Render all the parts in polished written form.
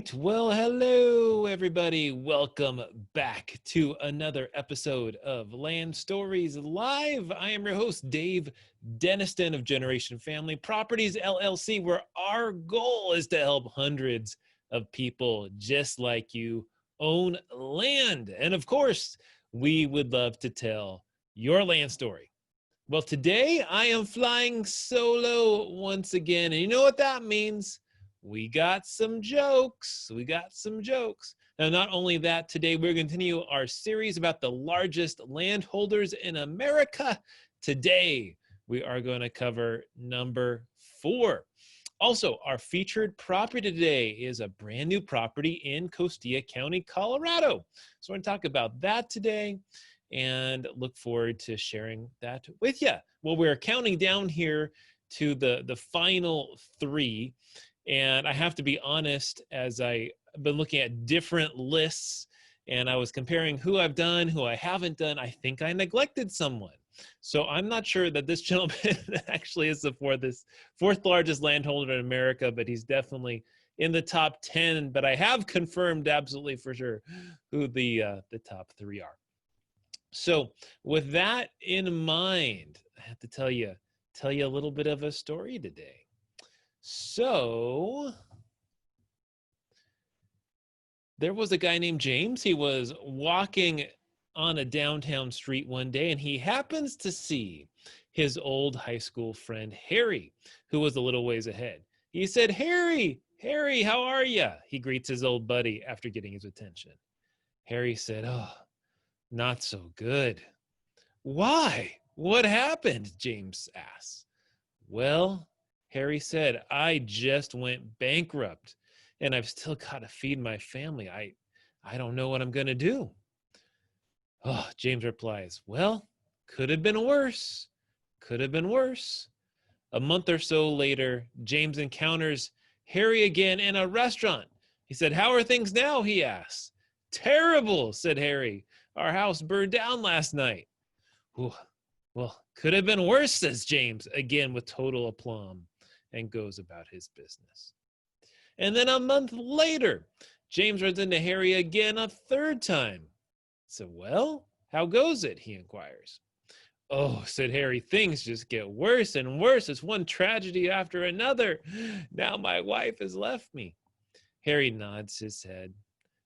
right. Well, hello, everybody. Welcome back to another episode of Land Stories Live. I am your host, Dave Deniston of Generation Family Properties, LLC, where our goal is to help hundreds of people just like you own land. And of course, we would love to tell your land story. Well, today I am flying solo once again. And you know what that means? We got some jokes. Now, not only that, today we're going to continue our series about the largest landholders in America. Today, we are going to cover number 4. Also, our featured property today is a brand new property in Costilla County, Colorado. So we're going to talk about that today and look forward to sharing that with you. Well, we're counting down here to the final 3. And I have to be honest, as I've been looking at different lists and I was comparing who I've done, who I haven't done, I think I neglected someone. So I'm not sure that this gentleman actually is the fourth largest landholder in America, but he's definitely in the top 10. But I have confirmed absolutely for sure who the top 3 are. So with that in mind, I have to tell you a little bit of a story today. So there was a guy named James. He was walking on a downtown street one day, and he happens to see his old high school friend, Harry, who was a little ways ahead. He said, Harry, how are you? He greets his old buddy after getting his attention. Harry said, oh, not so good. Why? What happened? James asked. Well, Harry said, I just went bankrupt and I've still got to feed my family. I don't know what I'm going to do. Oh, James replies, well, could have been worse. A month or so later, James encounters Harry again in a restaurant. He said, how are things now? He asked. Terrible, said Harry. Our house burned down last night. Ooh, well, could have been worse, says James, again with total aplomb, and goes about his business. And then a month later, James runs into Harry again a third time. So, well, how goes it? He inquires. Oh, said Harry, things just get worse and worse. It's one tragedy after another. Now my wife has left me. Harry nods his head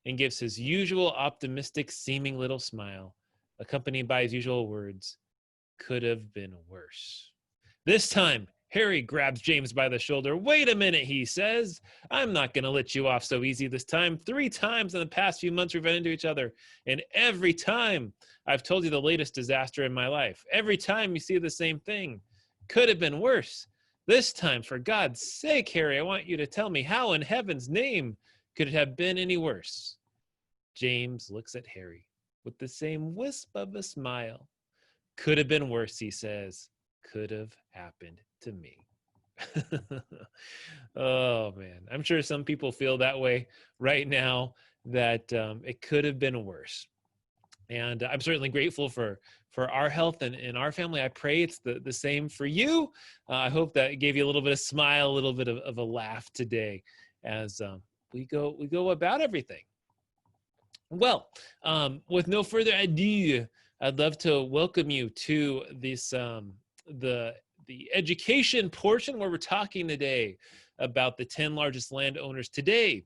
and gives his usual optimistic seeming little smile, accompanied by his usual words, could have been worse. This time, Harry grabs James by the shoulder. Wait a minute, he says. I'm not going to let you off so easy this time. 3 times in the past few months we've run into each other. And every time I've told you the latest disaster in my life. Every time you see the same thing. Could have been worse. This time, for God's sake, Harry, I want you to tell me how in heaven's name could it have been any worse? James looks at Harry with the same wisp of a smile. Could have been worse, he says. Could have happened to me. Oh, man. I'm sure some people feel that way right now, that it could have been worse. And I'm certainly grateful for our health and our family. I pray it's the same for you. I hope that gave you a little bit of smile, a little bit of a laugh today as we go about everything. Well, with no further ado, I'd love to welcome you to this the education portion where we're talking today about the 10 largest landowners today.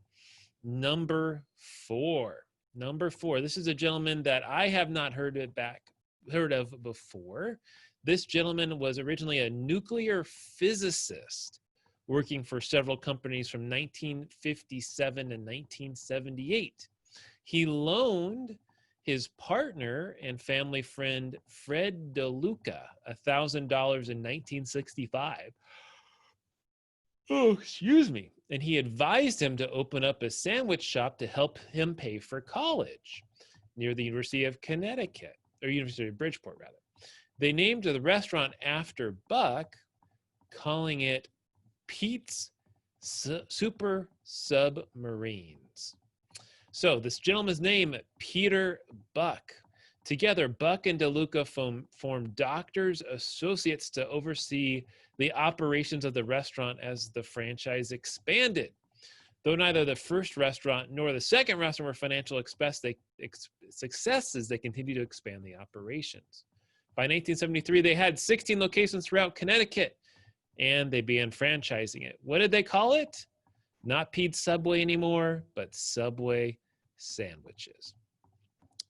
Number 4. This is a gentleman that I have not heard of before. This gentleman was originally a nuclear physicist working for several companies from 1957 to 1978. He loaned his partner and family friend, Fred DeLuca, $1,000 in 1965. Oh, excuse me. And he advised him to open up a sandwich shop to help him pay for college near the University of Connecticut, or University of Bridgeport, rather. They named the restaurant after Buck, calling it Pete's Super Submarines. So this gentleman's name, Peter Buck. Together, Buck and DeLuca formed doctors associates to oversee the operations of the restaurant as the franchise expanded. Though neither the first restaurant nor the second restaurant were financial successes, they continued to expand the operations. By 1973, they had 16 locations throughout Connecticut, and they began franchising it. What did they call it? Not Pete's Subway anymore, but Subway Sandwiches.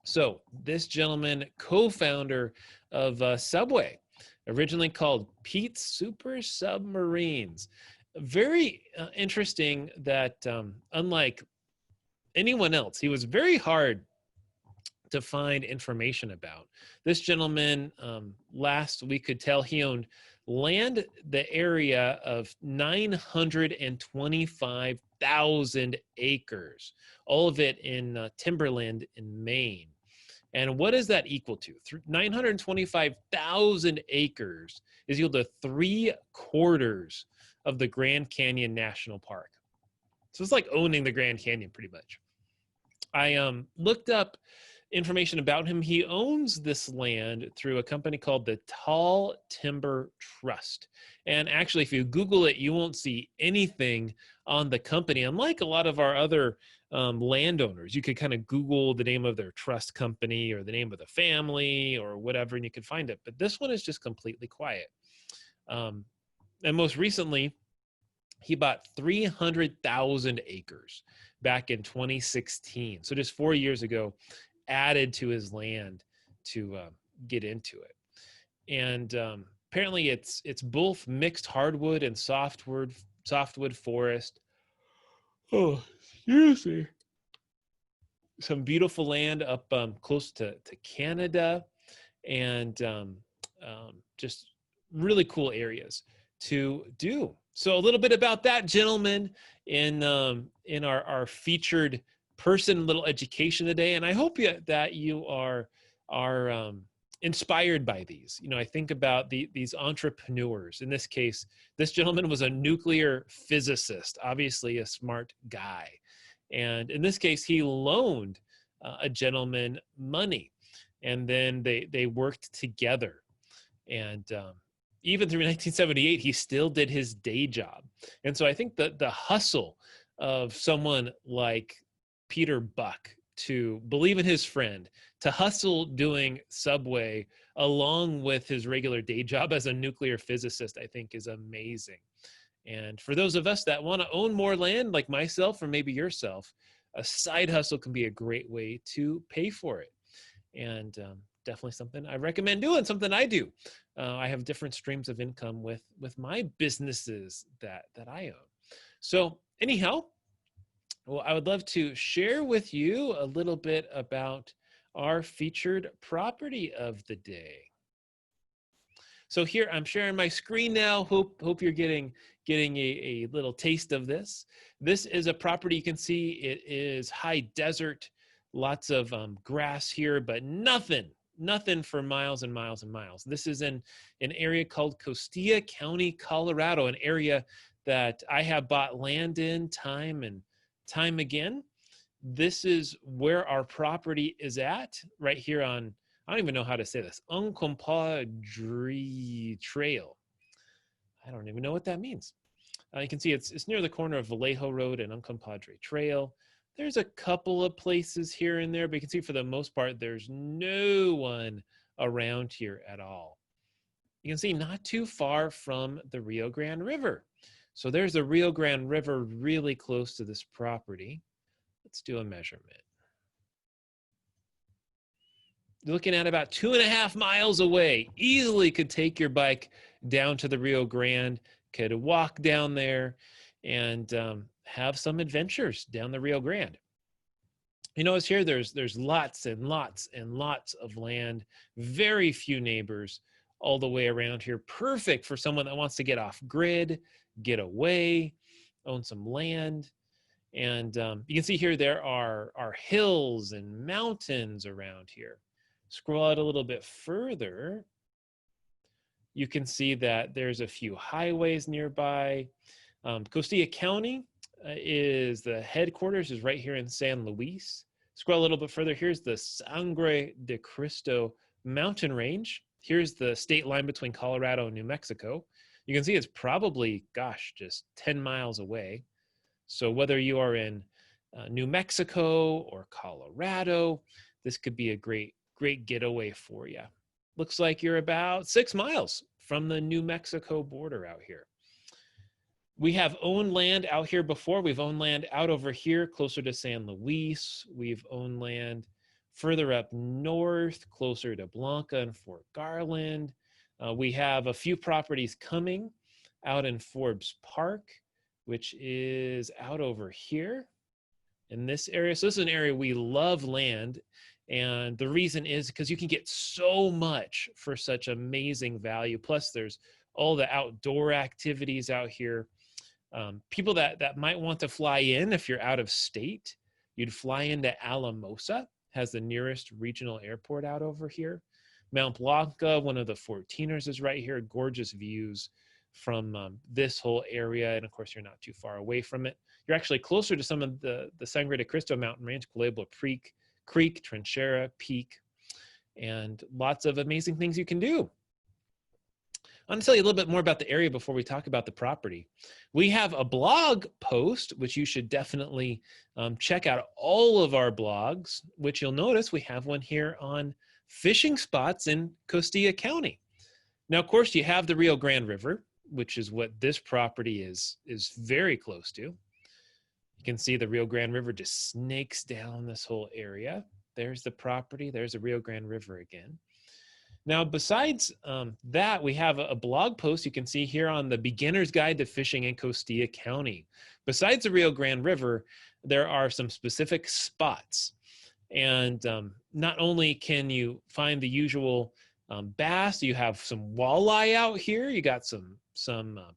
So this gentleman, co-founder of Subway, originally called Pete's Super Submarines. Very interesting that unlike anyone else, he was very hard to find information about. This gentleman, last we could tell, he owned land the area of 925,000 acres, all of it in timberland in Maine. And what is that equal to? 925,000 acres is equal to 3/4 of the Grand Canyon National Park. So it's like owning the Grand Canyon pretty much. I looked up information about him. He owns this land through a company called the Tall Timber Trust. And actually, if you Google it, you won't see anything on the company. Unlike a lot of our other landowners, you could kind of Google the name of their trust company or the name of the family or whatever, and you could find it. But this one is just completely quiet. And most recently, he bought 300,000 acres back in 2016. So just 4 years ago, added to his land to get into it. And apparently it's both mixed hardwood and softwood forest. Oh, seriously. Some beautiful land up close to Canada, and just really cool areas to do. So a little bit about that gentleman in our featured person, little education today. And I hope that you are inspired by these. You know, I think about these entrepreneurs. In this case, this gentleman was a nuclear physicist, obviously a smart guy. And in this case, he loaned a gentleman money, and then they worked together. And even through 1978, he still did his day job. And so I think that the hustle of someone like Peter Buck to believe in his friend, to hustle doing Subway along with his regular day job as a nuclear physicist, I think is amazing. And for those of us that want to own more land, like myself or maybe yourself, a side hustle can be a great way to pay for it. And definitely something I recommend doing, something I do. I have different streams of income with my businesses that I own. So anyhow, well, I would love to share with you a little bit about our featured property of the day. So here I'm sharing my screen now. Hope you're getting a little taste of this. This is a property. You can see it is high desert, lots of grass here, but nothing for miles and miles and miles. This is in an area called Costilla County, Colorado, an area that I have bought land in time and time again. This is where our property is at, right here on, I don't even know how to say this, Uncompadre Trail. I don't even know what that means. You can see it's near the corner of Vallejo Road and Uncompadre Trail. There's a couple of places here and there, but you can see for the most part, there's no one around here at all. You can see not too far from the Rio Grande River. So there's the Rio Grande River really close to this property. Let's do a measurement. You're looking at about 2.5 miles away. Easily could take your bike down to the Rio Grande, could walk down there and have some adventures down the Rio Grande. You notice here there's lots and lots and lots of land, very few neighbors all the way around here. Perfect for someone that wants to get off grid, get away, own some land. And you can see here there are hills and mountains around here. Scroll out a little bit further. You can see that there's a few highways nearby. Costilla County is the headquarters, is right here in San Luis. Scroll a little bit further. Here's the Sangre de Cristo mountain range. Here's the state line between Colorado and New Mexico. You can see it's probably, gosh, just 10 miles away. So whether you are in New Mexico or Colorado, this could be a great getaway for you. Looks like you're about 6 miles from the New Mexico border out here. We have owned land out here before. We've owned land out over here closer to San Luis. We've owned land further up north, closer to Blanca and Fort Garland. We have a few properties coming out in Forbes Park, which is out over here in this area. So this is an area we love land. And the reason is because you can get so much for such amazing value. Plus there's all the outdoor activities out here. People that might want to fly in, if you're out of state, you'd fly into Alamosa, has the nearest regional airport out over here. Mount Blanca, one of the 14ers, is right here. Gorgeous views from this whole area. And of course, you're not too far away from it. You're actually closer to some of the Sangre de Cristo mountain range, Pueblo Creek, Trinchera, Peak, and lots of amazing things you can do. I want to tell you a little bit more about the area before we talk about the property. We have a blog post, which you should definitely check out all of our blogs, which you'll notice we have one here on fishing spots in Costilla County. Now, of course, you have the Rio Grande River, which is what this property is very close to. You can see the Rio Grande River just snakes down this whole area. There's the property. There's the Rio Grande River again. Now, besides that, we have a blog post you can see here on the Beginner's Guide to Fishing in Costilla County. Besides the Rio Grande River, there are some specific spots. And not only can you find the usual bass, you have some walleye out here. You got some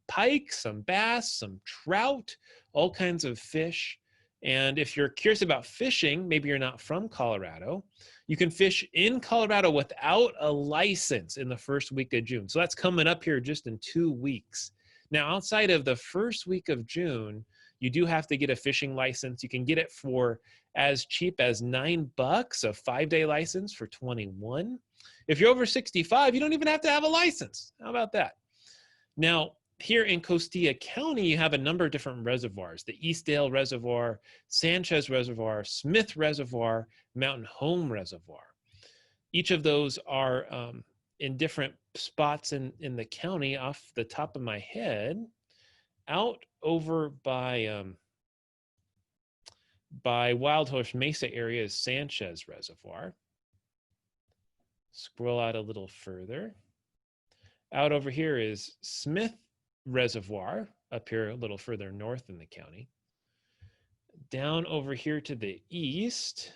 pike, some bass, some trout, all kinds of fish. And if you're curious about fishing, maybe you're not from Colorado, you can fish in Colorado without a license in the first week of June. So that's coming up here just in 2 weeks. Now, outside of the first week of June, you do have to get a fishing license. You can get it for as cheap as $9, a 5-day license for 21. If you're over 65, you don't even have to have a license. How about that? Now, here in Costilla County, you have a number of different reservoirs: the Eastdale Reservoir, Sanchez Reservoir, Smith Reservoir, Mountain Home Reservoir. Each of those are in different spots in the county. Off the top of my head, out over by Wild Horse Mesa area is Sanchez Reservoir. Scroll out a little further. Out over here is Smith Reservoir, up here a little further north in the county. Down over here to the east,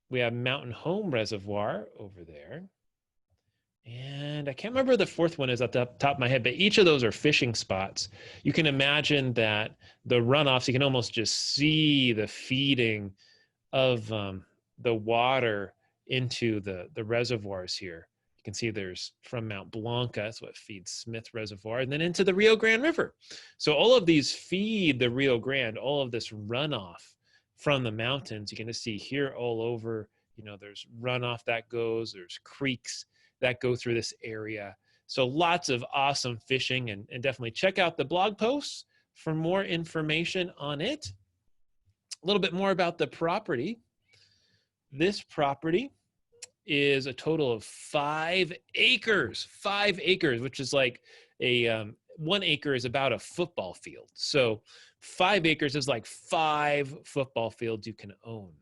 we have Mountain Home Reservoir over there. And I can't remember the fourth one is at the top of my head, but each of those are fishing spots. You can imagine that the runoffs, you can almost just see the feeding of the water into the reservoirs here. You can see there's from Mount Blanca, that's what feeds Smith Reservoir, and then into the Rio Grande River. So all of these feed the Rio Grande, all of this runoff from the mountains. You can just see here all over, you know, there's runoff that goes, there's creeks that go through this area. So lots of awesome fishing, and definitely check out the blog posts for more information on it. A little bit more about the property. This property is a total of 5 acres, which is like a 1 acre is about a football field. So 5 acres is like 5 football fields you can own.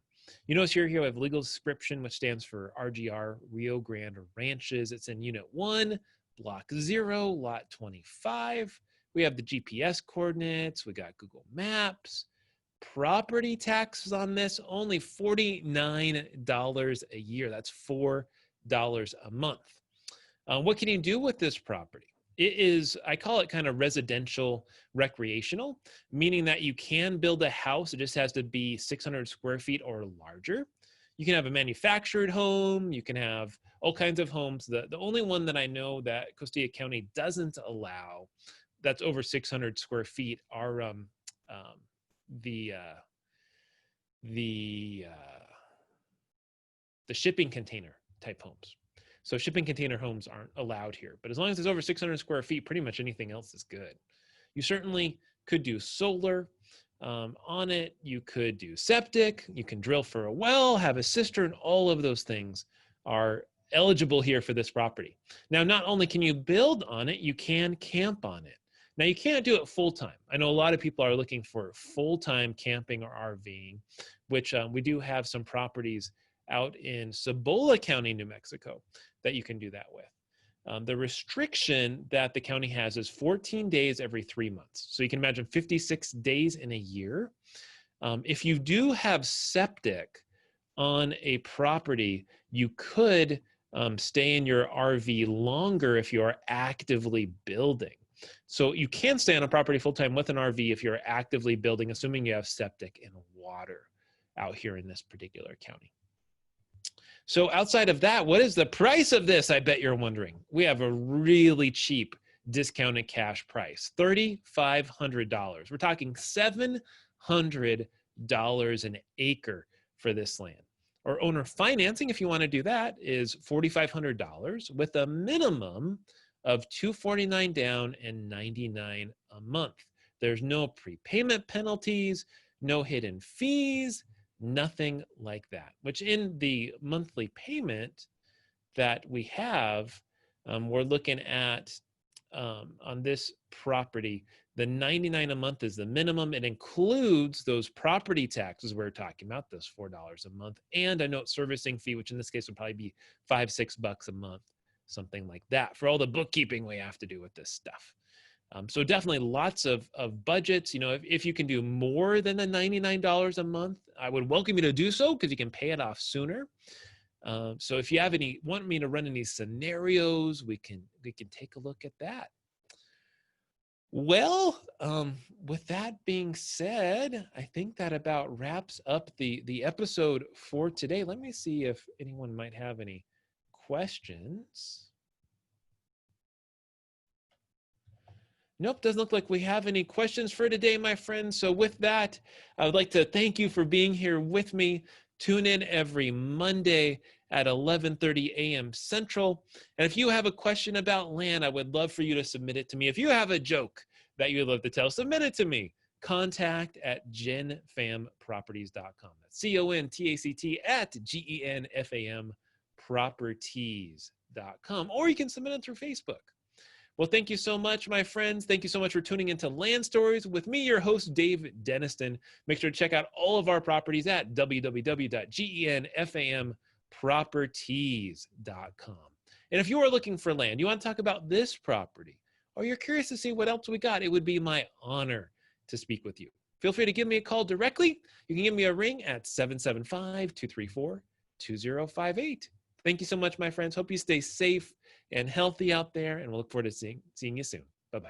You notice here we have legal description, which stands for RGR, Rio Grande Ranches. It's in Unit 1, Block 0, Lot 25. We have the GPS coordinates. We got Google Maps. Property taxes on this, only $49 a year. That's $4 a month. What can you do with this property? It is, I call it kind of residential recreational, meaning that you can build a house. It just has to be 600 square feet or larger. You can have a manufactured home. You can have all kinds of homes. The only one that I know that Costilla County doesn't allow that's over 600 square feet are the shipping container type homes. So shipping container homes aren't allowed here, but as long as it's over 600 square feet, pretty much anything else is good. You certainly could do solar on it. You could do septic. You can drill for a well, have a cistern. All of those things are eligible here for this property. Now, not only can you build on it, you can camp on it. Now, you can't do it full-time. I know a lot of people are looking for full-time camping or RVing, which we do have some properties out in Cibola County, New Mexico, that you can do that with. The restriction that the county has is 14 days every 3 months. So you can imagine 56 days in a year. If you do have septic on a property, you could stay in your RV longer if you are actively building. So you can stay on a property full-time with an RV if you're actively building, assuming you have septic and water out here in this particular county. So outside of that, what is the price of this? I bet you're wondering. We have a really cheap discounted cash price, $3,500. We're talking $700 an acre for this land. Or owner financing, if you want to do that, is $4,500 with a minimum of $249 down and $99 a month. There's no prepayment penalties, no hidden fees, nothing like that, which in the monthly payment that we have, we're looking at on this property, the $99 a month is the minimum. It includes those property taxes we're talking about, those $4 a month, and a note servicing fee, which in this case would probably be $5-6 a month, something like that, for all the bookkeeping we have to do with this stuff. So definitely lots of budgets. You know, if you can do more than the $99 a month, I would welcome you to do so because you can pay it off sooner. So if you have want me to run any scenarios, we can take a look at that. Well, with that being said, I think that about wraps up the episode for today. Let me see if anyone might have any questions. Nope, doesn't look like we have any questions for today, my friends. So with that, I would like to thank you for being here with me. Tune in every Monday at 11:30 a.m. Central. And if you have a question about land, I would love for you to submit it to me. If you have a joke that you'd love to tell, submit it to me. Contact@genfamproperties.com. That's CONTACT@GENFAMproperties.com. Or you can submit it through Facebook. Well, thank you so much, my friends. Thank you so much for tuning into Land Stories with me, your host, Dave Denniston. Make sure to check out all of our properties at www.genfamproperties.com. And if you are looking for land, you want to talk about this property, or you're curious to see what else we got, it would be my honor to speak with you. Feel free to give me a call directly. You can give me a ring at 775-234-2058. Thank you so much, my friends. Hope you stay safe and healthy out there, and we'll look forward to seeing you soon. Bye-bye.